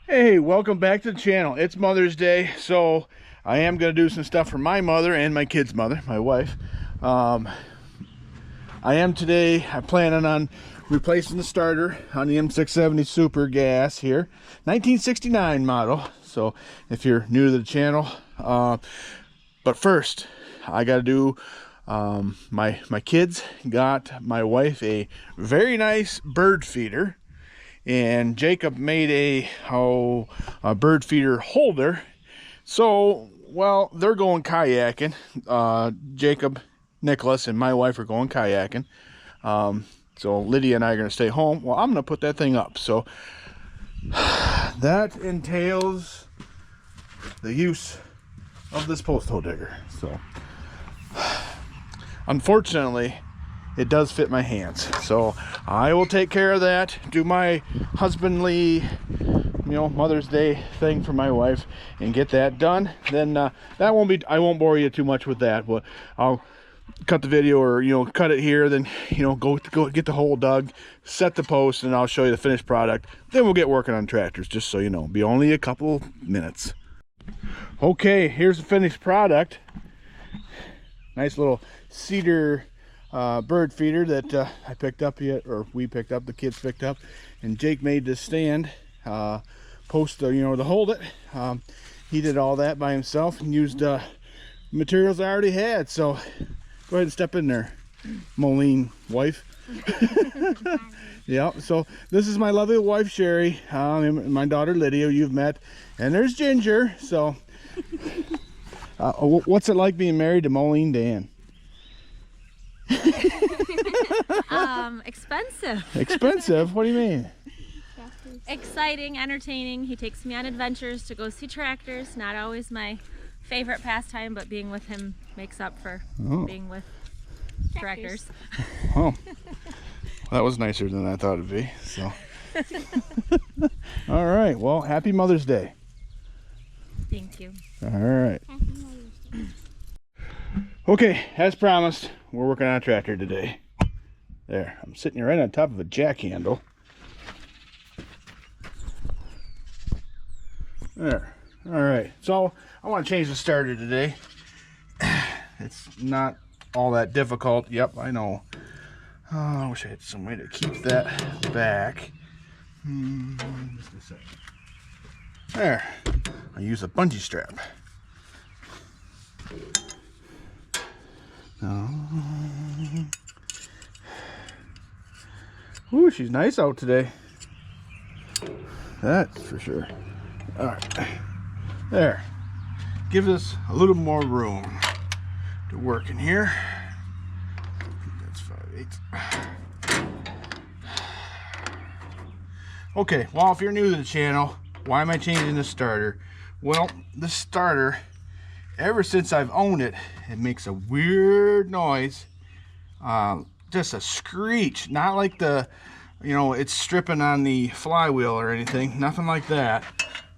Hey, welcome back to the channel. It's Mother's Day, so I am going to do some stuff for my mother and my kid's mother, my wife. I'm planning on replacing the starter on the M670 Super Gas here. 1969 model, so if you're new to the channel. But first, I got to do, my kids got my wife a very nice bird feeder. And Jacob made a bird feeder holder. So, well, they're going kayaking. Jacob, Nicholas, and my wife are going kayaking. So Lydia and I are going to stay home. Well, I'm going to put that thing up. So that entails the use of this post hole digger. So unfortunately, it does fit my hands, so I will take care of that, do my husbandly, Mother's Day thing for my wife and get that done. Then I won't bore you too much with that, but I'll cut the video, or cut it here, then go get the hole dug, set the post, and I'll show you the finished product. Then we'll get working on tractors, just so you know. Be only a couple minutes. Okay, here's the finished product. Nice little cedar bird feeder that I picked up we picked up, the kids picked up, and Jake made this stand post to hold it. He did all that by himself and used materials I already had. So go ahead and step in there, Moline wife. Yeah, so this is my lovely wife Sherry, and my daughter Lydia, you've met, and there's Ginger. So what's it like being married to Moline Dan? Expensive. Expensive? What do you mean? Exciting, entertaining. He takes me on adventures to go see tractors. Not always my favorite pastime, but being with him makes up for being with tractors. Oh, that was nicer than I thought it'd be. So, all right. Well, happy Mother's Day. Thank you. All right. Okay, as promised, we're working on a tractor today. There, I'm sitting right on top of a jack handle. There. All right, so I want to change the starter today. It's not all that difficult. Yep, I know. Oh, I wish I had some way to keep that back. Just a second. There. I use a bungee strap. Ooh, she's nice out today. That's for sure. All right, there. Gives us a little more room to work in here. That's 5/8. Okay, well, if you're new to the channel, why am I changing the starter? Well, this starter, ever since I've owned it, it makes a weird noise. Just a screech, not like it's stripping on the flywheel or anything, nothing like that,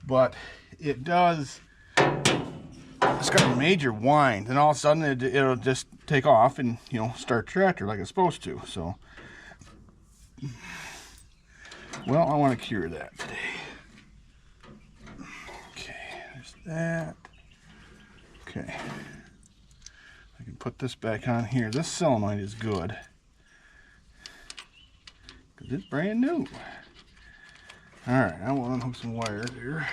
but it does. It's got a major whine, and all of a sudden it'll just take off and start tractor like it's supposed to. So, well, I want to cure that today. Okay, there's that. Okay, I can put this back on here. This solenoid is good because it's brand new. All right, I will unhook some wires here.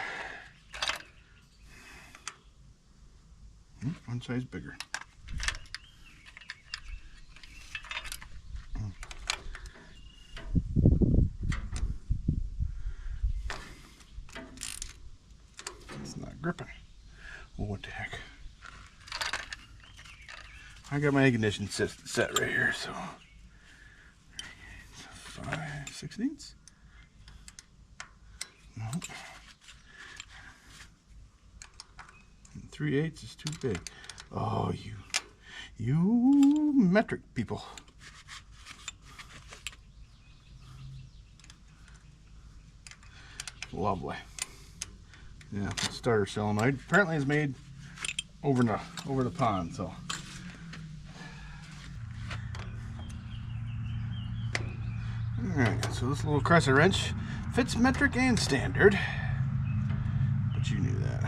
One size bigger. It's not gripping. Well, what the heck? I got my ignition set right here, so 5/16. Nope. 3/8 is too big. Oh, you metric people. Lovely. Yeah, starter solenoid. Apparently it's made over the pond, so. Alright, so this little crescent wrench fits metric and standard. you knew that.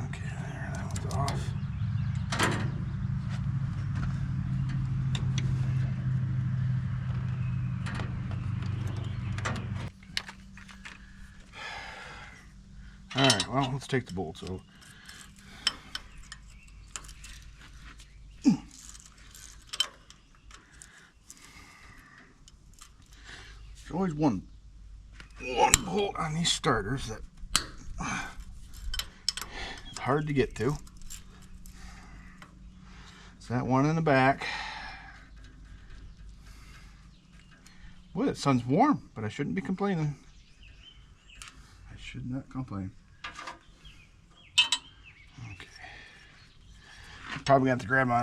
Okay, there, that one's off. Alright, well, let's take the bolts out. There's always one bolt on these starters that is hard to get to. It's that one in the back. Boy, the sun's warm, but I shouldn't be complaining. I should not complain. Okay. Probably gonna have to grab my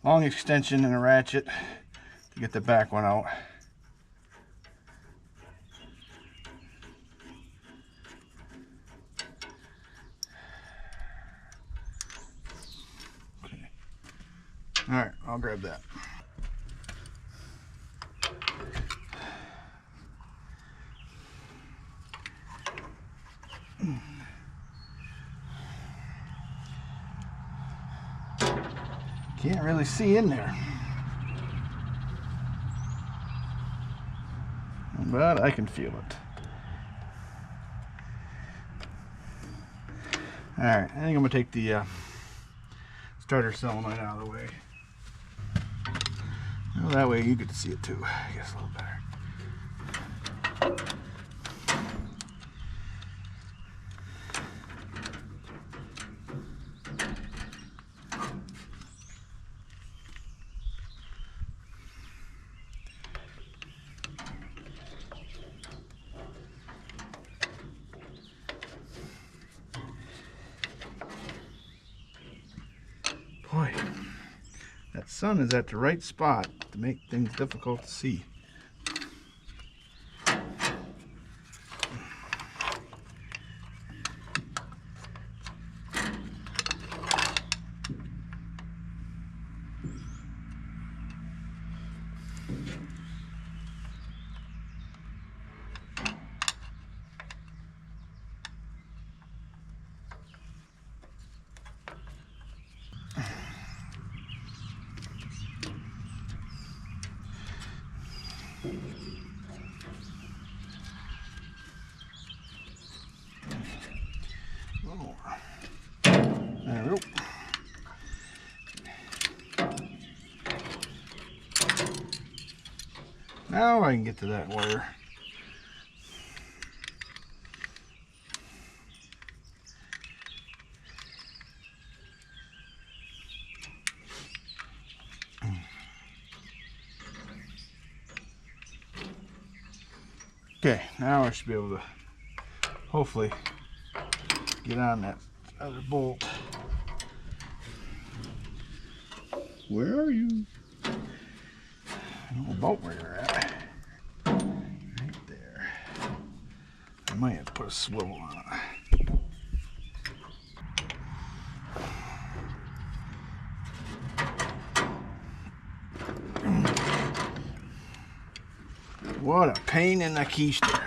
long extension and a ratchet to get the back one out. Okay. All right, I'll grab that. Can't really see in there, but I can feel it. All right, I think I'm gonna take the starter solenoid out of the way. Well, that way you get to see it too, I guess, a little better. Boy, that sun is at the right spot to make things difficult to see. There we go. Now I can get to that wire. Okay, now I should be able to hopefully get on that other bolt. Where are you? I don't know about where you're at. Right there. I might have to put a swivel on it. What a pain in the keister.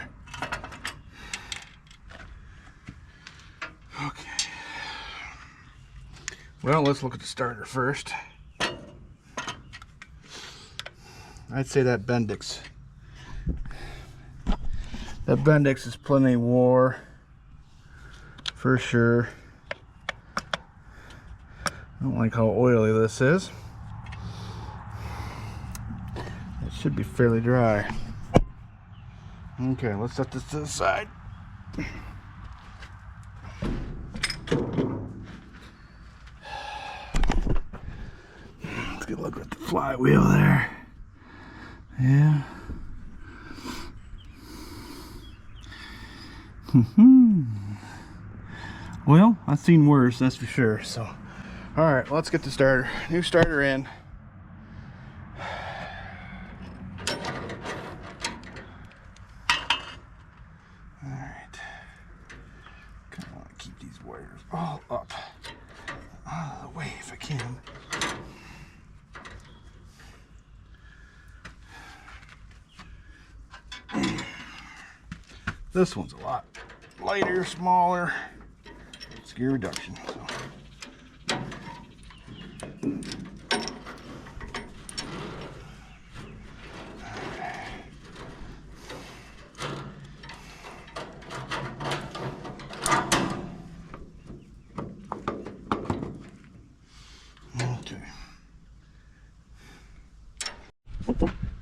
Okay. Well, let's look at the starter first. I'd say that Bendix. That Bendix is plenty wore. For sure. I don't like how oily this is. It should be fairly dry. Okay, let's set this to the side. Let's get a look at the flywheel there. Yeah. Well, I've seen worse, that's for sure. So, all right, let's get the starter. New starter in. All up out of the way if I can. This one's a lot lighter, smaller. Ski reduction. So.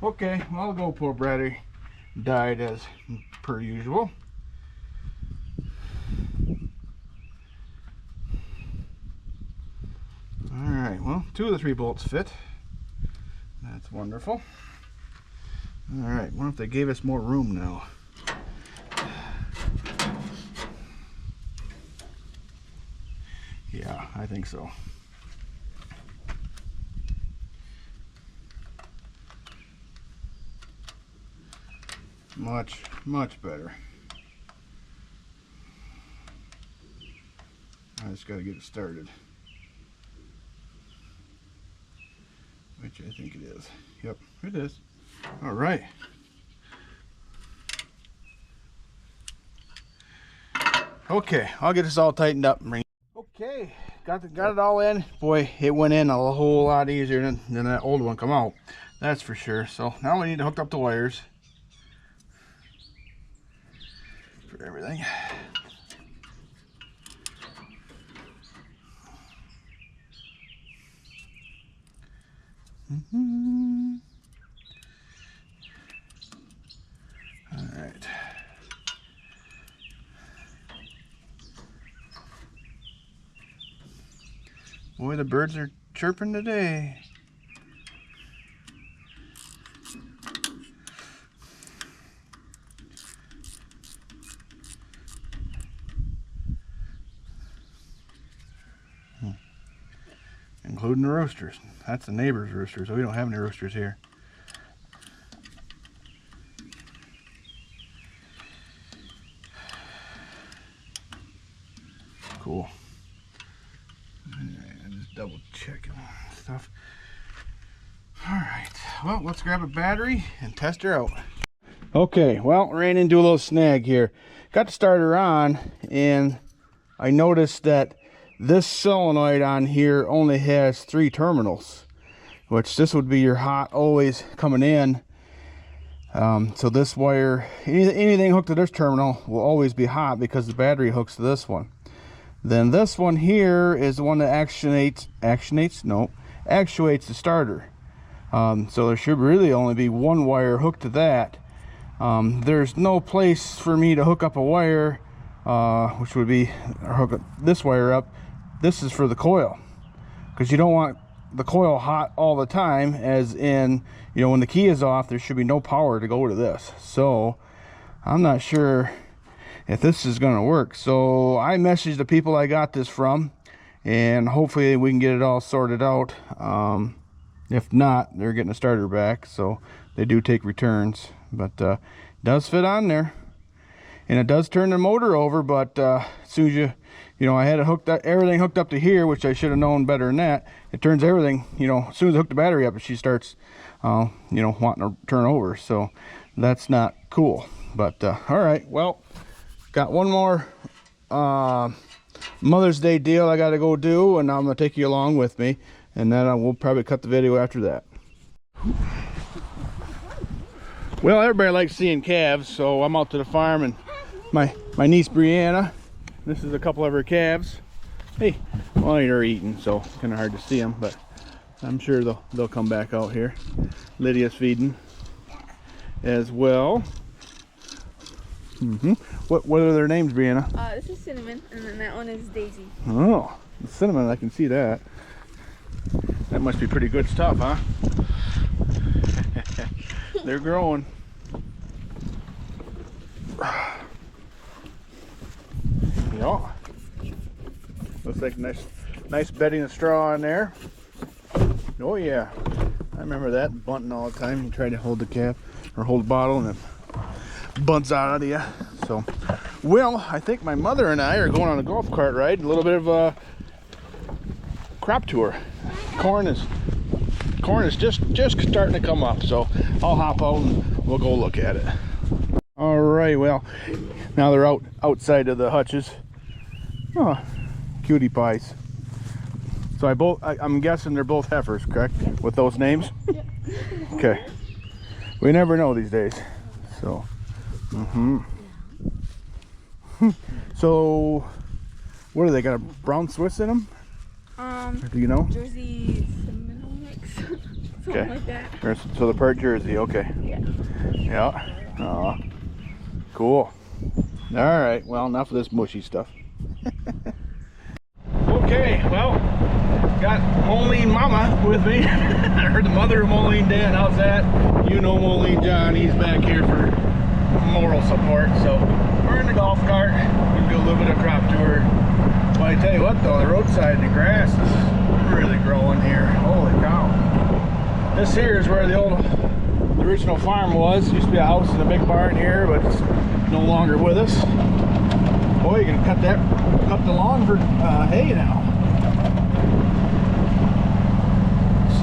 Okay, well, the GoPro battery died as per usual. Alright, well, 2 of the 3 bolts fit. That's wonderful. Alright, wonder if they gave us more room now. Yeah, I think so. Much better. I just got to get it started. Which I think it is. Yep, it is. All right. Okay, I'll get this all tightened up. Okay, got it all in. Boy, it went in a whole lot easier than that old one come out. That's for sure. So now we need to hook up the wires for everything. All right. Boy, the birds are chirping today. Including the roosters. That's the neighbor's roosters, so we don't have any roosters here. Cool. Alright, I'm just double checking stuff. Alright, well, let's grab a battery and test her out. Okay, well, ran into a little snag here. Got the starter on, and I noticed that this solenoid on here only has 3 terminals, which this would be your hot always coming in. So this wire, anything hooked to this terminal will always be hot because the battery hooks to this one. Then this one here is the one that actuates the starter. So there should really only be 1 wire hooked to that. There's no place for me to hook up a wire, which would be hook this wire up. This is for the coil, because you don't want the coil hot all the time, as in, you know, when the key is off, there should be no power to go to this. So I'm not sure if this is going to work. So I messaged the people I got this from, and hopefully we can get it all sorted out. If not, they're getting a starter back, so they do take returns. But it does fit on there, and it does turn the motor over. But as soon as you know, I had it everything hooked up to here, which I should have known better than that. It turns everything, you know, as soon as I hook the battery up, she starts, you know, wanting to turn over. So that's not cool. But all right, well, got one more Mother's Day deal I got to go do, and I'm gonna take you along with me, and then I will probably cut the video after that. Well, everybody likes seeing calves, so I'm out to the farm, and my niece Brianna. This is a couple of her calves. Hey, well, they're eating, so it's kind of hard to see them, but I'm sure they'll come back out here. Lydia's feeding as well. What are their names, Brianna? This is Cinnamon, and then that one is Daisy. Oh, Cinnamon, I can see that. That must be pretty good stuff, huh? They're growing. Yeah. Looks like nice bedding of straw in there. Oh yeah, I remember that, bunting all the time. You try to hold the calf or hold the bottle, and it bunts out of you. So, well, I think my mother and I are going on a golf cart ride, a little bit of a crop tour. Corn is just starting to come up, so I'll hop out and we'll go look at it. All right, well, now they're outside of the hutches. Oh, cutie pies. So I'm guessing they're both heifers, correct? With those names? Yep. Okay. We never know these days. So, So, what do they got? A brown Swiss in them? Do you know? Jersey Seminole mix. Something Okay. like that. So the part Jersey, okay. Yeah. Yeah. Cool. All right. Well, enough of this mushy stuff. Okay. Well, got Moline Mama with me. I heard the mother of Moline Dan. How's that? You know Moline John. He's back here for moral support. So we're in the golf cart. We're gonna do a little bit of crop tour. But I tell you what, though, the roadside, the grass is really growing here. Holy cow! This here is where the original farm was. Used to be a house and a big barn here, but it's no longer with us. Boy, you can cut the lawn for hay now.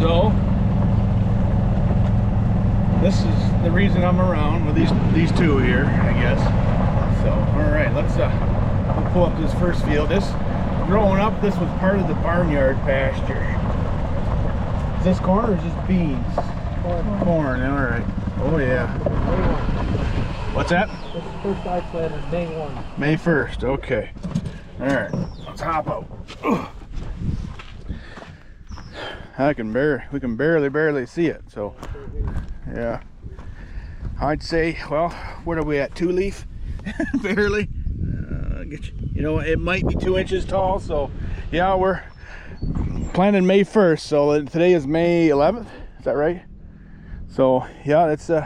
So this is the reason I'm around with these two here, I guess. So all right, let's pull up this first field. Growing up, this was part of the barnyard pasture. Is this corn or is this beans? Corn, all right. Oh yeah. What's that? This is the first I planted May 1. May 1st, okay. All right, let's hop out. Ugh. We can barely see it, so yeah. I'd say, well, what are we at, 2 leaf? Barely. You know, it might be 2 inches tall, so yeah, we're planting May 1st, so today is May 11th, is that right? So yeah, it's you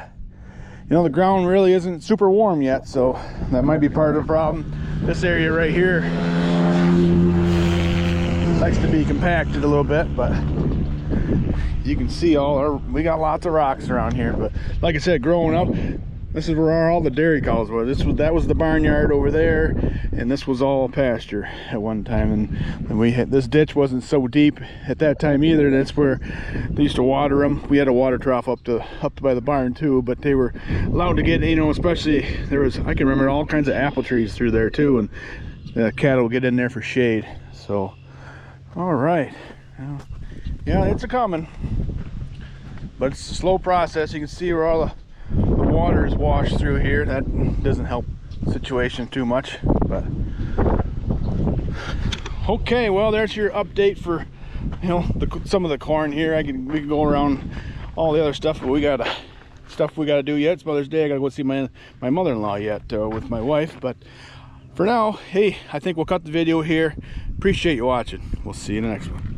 know, the ground really isn't super warm yet, so that might be part of the problem. This area right here likes to be compacted a little bit, but you can see we got lots of rocks around here. But like I said, growing up, this is where all the dairy cows were. That was the barnyard over there, and this was all pasture at one time. And we had, this ditch wasn't so deep at that time either. That's where they used to water them. We had a water trough up by the barn too, but they were allowed to get, you know, especially I can remember all kinds of apple trees through there too, and the cattle would get in there for shade. So, all right, yeah, it's a coming, but it's a slow process. You can see where all the water is washed through here. That doesn't help the situation too much, but okay, well, there's your update for, you know, some of the corn here. We can go around all the other stuff, but we got stuff we got to do yet. It's Mother's Day. I gotta go see my mother-in-law yet with my wife, but for now, hey, I think we'll cut the video here. Appreciate you watching. We'll see you in the next one.